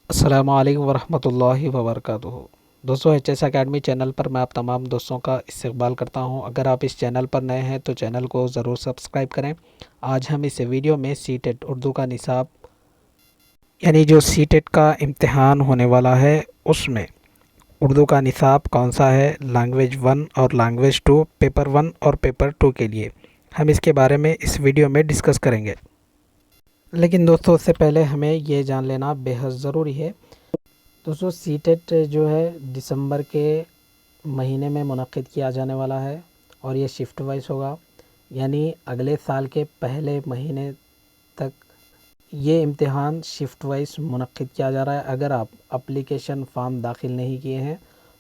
अस्सलामु अलैकुम वरहमतुल्लाहि वबरकातुहू। दोस्तों, एच एस अकेडमी चैनल पर मैं आप तमाम दोस्तों का इस्तकबाल करता हूं। अगर आप इस चैनल पर नए हैं तो चैनल को ज़रूर सब्सक्राइब करें। आज हम इस वीडियो में सीटेट उर्दू का निसाब यानी जो सीटेट का इम्तिहान होने वाला है उसमें उर्दू का निसाब कौन सा है, लैंग्वेज 1 और लैंग्वेज 2, पेपर 1 और पेपर 2 के लिए हम इसके बारे में इस वीडियो में डिस्कस करेंगे। लेकिन दोस्तों, उससे पहले हमें ये जान लेना बेहद ज़रूरी है। दोस्तों, सीटेट जो है दिसंबर के महीने में मुनक्किद किया जाने वाला है और ये शिफ्ट वाइज होगा, यानी अगले साल के पहले महीने तक ये इम्तिहान शिफ्ट वाइज मुनक्किद किया जा रहा है। अगर आप एप्लीकेशन फ़ॉर्म दाखिल नहीं किए हैं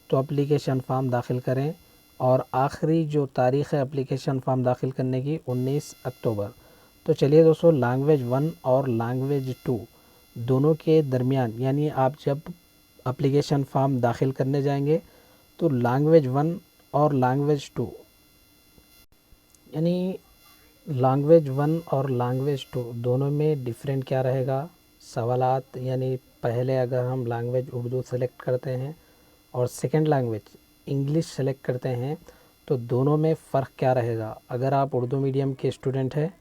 तो एप्लीकेशन फ़ॉर्म दाखिल करें और आखिरी जो तारीख़ है एप्लीकेशन फ़ॉर्म दाखिल करने की 19 अक्टूबर। तो चलिए दोस्तों, लैंग्वेज 1 और लैंग्वेज 2 दोनों के दरमियान, यानी आप जब एप्लीकेशन फ़ॉर्म दाखिल करने जाएंगे तो लैंग्वेज 1 और लैंग्वेज 2 यानी लैंग्वेज 1 और लैंग्वेज 2 दोनों में डिफरेंट क्या रहेगा, सवालात। यानी पहले अगर हम लैंग्वेज उर्दू सेलेक्ट करते हैं और सेकंड लैंग्वेज इंग्लिश सेलेक्ट करते हैं तो दोनों में फ़र्क क्या रहेगा। अगर आप उर्दू मीडियम के स्टूडेंट हैं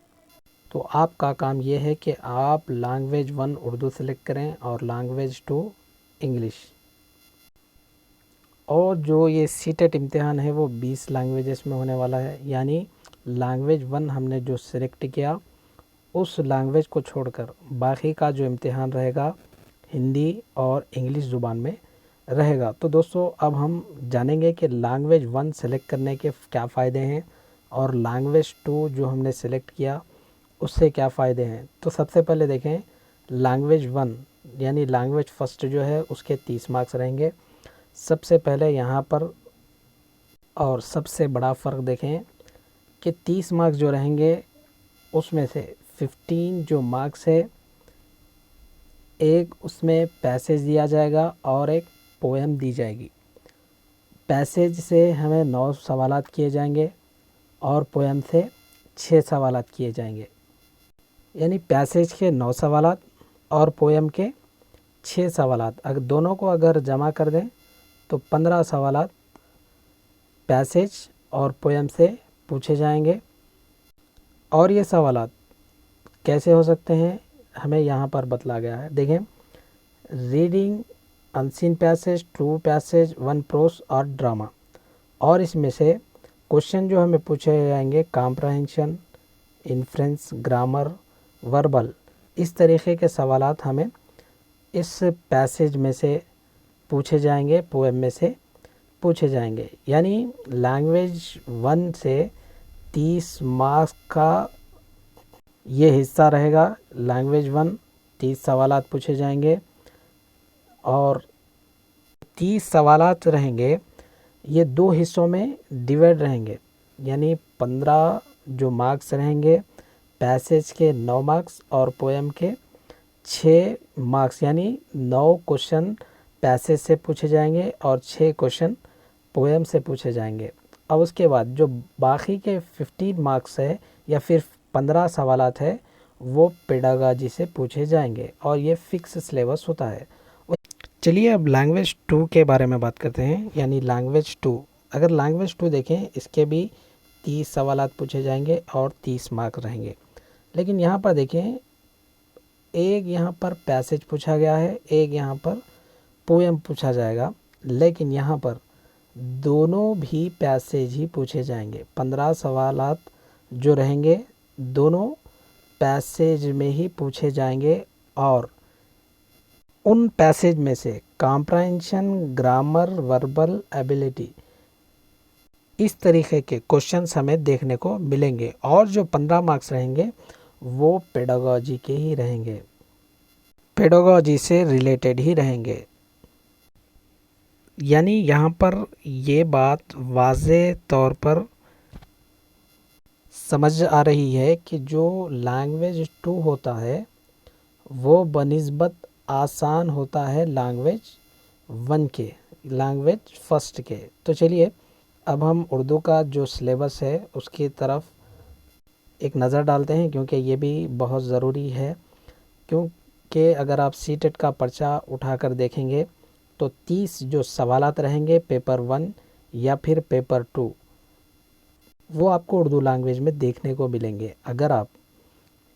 तो आपका काम ये है कि आप लैंग्वेज 1 उर्दू सेलेक्ट करें और लैंग्वेज 2 इंग्लिश। और जो ये सीटेट इम्तिहान है वो 20 लैंग्वेजेस में होने वाला है, यानी लैंग्वेज 1 हमने जो सेलेक्ट किया उस लैंग्वेज को छोड़कर बाकी का जो इम्तिहान रहेगा हिंदी और इंग्लिश ज़ुबान में रहेगा। तो दोस्तों, अब हम जानेंगे कि लैंग्वेज 1 सेलेक्ट करने के क्या फ़ायदे हैं और लैंग्वेज 2 जो हमने सेलेक्ट किया उससे क्या फ़ायदे हैं। तो सबसे पहले देखें, लैंग्वेज 1 यानी लैंग्वेज फ़र्स्ट जो है उसके 30 मार्क्स रहेंगे। सबसे पहले यहाँ पर और सबसे बड़ा फ़र्क देखें कि 30 मार्क्स जो रहेंगे उसमें से 15 जो मार्क्स है, एक उसमें पैसेज दिया जाएगा और एक पोएम दी जाएगी। पैसेज से हमें 9 सवालात किए जाएंगे और पोएम से 6 सवालात किए जाएंगे, यानी पैसेज के 9 सवालात और पोएम के 6 सवालात। अगर दोनों को अगर जमा कर दें तो 15 सवालात पैसेज और पोएम से पूछे जाएंगे। और ये सवालात कैसे हो सकते हैं हमें यहाँ पर बतला गया है। देखें, reading unseen passage, true passage, one pros और ड्रामा। और इसमें से क्वेश्चन जो हमें पूछे जाएंगे कॉम्प्रहेंशन, इन्फ्रेंस, ग्रामर, वर्बल, इस तरीक़े के सवालात हमें इस पैसेज में से पूछे जाएंगे, पोएम में से पूछे जाएंगे। यानी लैंग्वेज 1 से 30 मार्क्स का ये हिस्सा रहेगा। लैंग्वेज 1 30 सवालात पूछे जाएंगे और 30 सवालात रहेंगे ये 2 हिस्सों में डिवाइड रहेंगे, यानी 15 जो मार्क्स रहेंगे पैसेज के 9 मार्क्स और पोएम के 6 मार्क्स, यानी 9 क्वेश्चन पैसेज से पूछे जाएंगे और 6 क्वेश्चन पोएम से पूछे जाएंगे। अब उसके बाद जो बाकी के 15 मार्क्स है या फिर 15 सवालात है वो पेडागॉजी से पूछे जाएंगे और ये फिक्स सिलेबस होता है। चलिए अब लैंग्वेज 2 के बारे में बात करते हैं, यानी लैंग्वेज 2। अगर लैंग्वेज 2 देखें, इसके भी 30 सवालात पूछे जाएंगे और 30 मार्क्स रहेंगे। लेकिन यहाँ पर देखें, एक यहाँ पर पैसेज पूछा गया है, एक यहाँ पर पोएम पूछा जाएगा, लेकिन यहाँ पर दोनों भी पैसेज ही पूछे जाएंगे। 15 सवालात जो रहेंगे दोनों पैसेज में ही पूछे जाएंगे और उन पैसेज में से कॉम्प्रहेंशन, ग्रामर, वर्बल एबिलिटी, इस तरीके के क्वेश्चंस हमें देखने को मिलेंगे। और जो 15 मार्क्स रहेंगे वो पेडागॉजी के ही रहेंगे, पेडागॉजी से रिलेटेड ही रहेंगे। यानी यहाँ पर ये बात वाज़े तौर पर समझ आ रही है कि जो लैंग्वेज 2 होता है वो बनिस्बत आसान होता है लैंग्वेज 1 के, लैंग्वेज फर्स्ट के। तो चलिए अब हम उर्दू का जो सिलेबस है उसकी तरफ एक नज़र डालते हैं, क्योंकि ये भी बहुत ज़रूरी है। क्यों کہ اگر آپ سی ٹیٹ کا پرچہ اٹھا کر دیکھیں گے تو 30 جو سوالات رہیں گے پیپر 1 یا پھر پیپر 2 وہ آپ کو اردو لینگویج میں دیکھنے کو ملیں گے۔ اگر آپ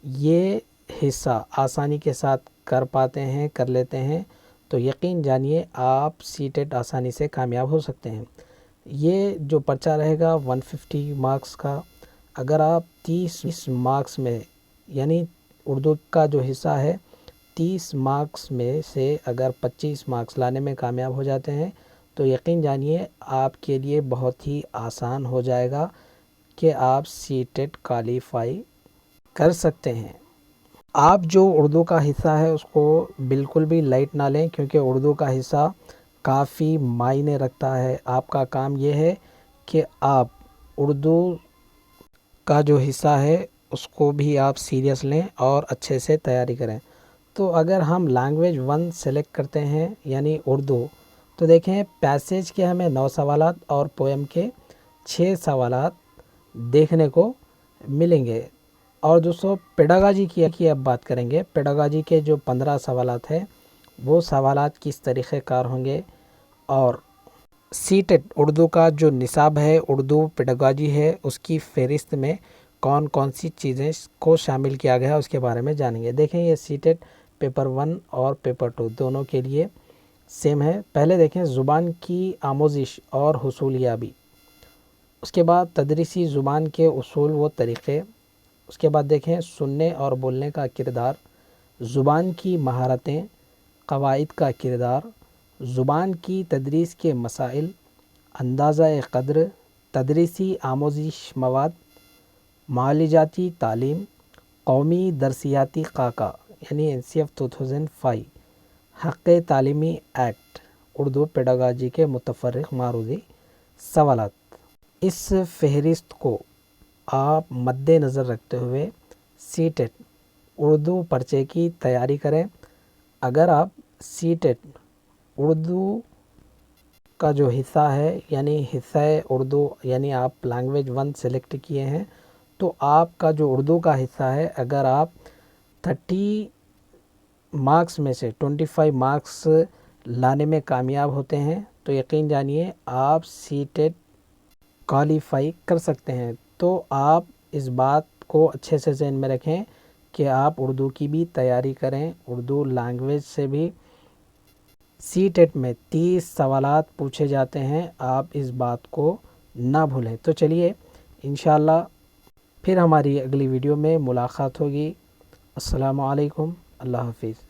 یہ حصہ آسانی کے ساتھ کر پاتے ہیں، کر لیتے ہیں، تو یقین جانیے آپ سی ٹیٹ آسانی سے کامیاب ہو سکتے ہیں۔ یہ جو پرچہ رہے گا 150 مارکس کا، اگر آپ 30 مارکس میں یعنی اردو کا جو حصہ ہے 30 مارکس میں سے اگر 25 مارکس لانے میں کامیاب ہو جاتے ہیں تو یقین جانیے آپ کے لیے بہت ہی آسان ہو جائے گا کہ آپ سی ٹیٹ کوالیفائی کر سکتے ہیں۔ آپ جو اردو کا حصہ ہے اس کو بالکل بھی لائٹ نہ لیں، کیونکہ اردو کا حصہ کافی معنی رکھتا ہے۔ آپ کا کام یہ ہے کہ آپ اردو کا جو حصہ ہے اس کو بھی آپ سیریس لیں اور اچھے سے تیاری کریں۔ تو اگر ہم لینگویج 1 سلیکٹ کرتے ہیں یعنی اردو، تو دیکھیں پیسیج کے ہمیں 9 سوالات اور پویم کے 6 سوالات دیکھنے کو ملیں گے۔ اور دوستو پیڈاگاجی کی اب بات کریں گے۔ پیڈاگاجی کے جو 15 سوالات ہیں وہ سوالات کس طریقے کار ہوں گے، اور سی ٹیٹ اردو کا جو نصاب ہے اردو پیڈاگاجی ہے اس کی فہرست میں کون کون سی چیزیں کو شامل کیا گیا ہے اس کے بارے میں جانیں گے۔ دیکھیں یہ سی ٹیٹ پیپر 1 اور پیپر 2 دونوں کے لیے سیم ہے۔ پہلے دیکھیں زبان کی آموزش اور حصولیابی، اس کے بعد تدریسی زبان کے اصول و طریقے، اس کے بعد دیکھیں سننے اور بولنے کا کردار، زبان کی مہارتیں، قواعد کا کردار، زبان کی تدریس کے مسائل، اندازہ قدر، تدریسی آموزش مواد، معالجاتی تعلیم، قومی درسیاتی خاکہ یعنی NCF 2005، حق تعلیمی ایکٹ، اردو پیڈاگاجی کے متفرق معروضی سوالات۔ اس فہرست کو آپ مد نظر رکھتے ہوئے سی ٹیٹ اردو پرچے کی تیاری کریں۔ اگر آپ سی ٹیٹ اردو کا جو حصہ ہے یعنی حصہ اردو یعنی آپ لینگویج 1 سلیکٹ کیے ہیں، تو آپ کا جو اردو کا حصہ ہے اگر آپ 30 مارکس میں سے 25 مارکس لانے میں کامیاب ہوتے ہیں تو یقین جانیے آپ سی ٹیٹ کوالیفائی کر سکتے ہیں۔ تو آپ اس بات کو اچھے سے ذہن میں رکھیں کہ آپ اردو کی بھی تیاری کریں۔ اردو لینگویج سے بھی سی ٹیٹ میں 30 سوالات پوچھے جاتے ہیں، آپ اس بات کو نہ بھولیں۔ تو چلیے انشاءاللہ پھر ہماری اگلی ویڈیو میں ملاقات ہوگی۔ السلام علیکم، اللہ حافظ۔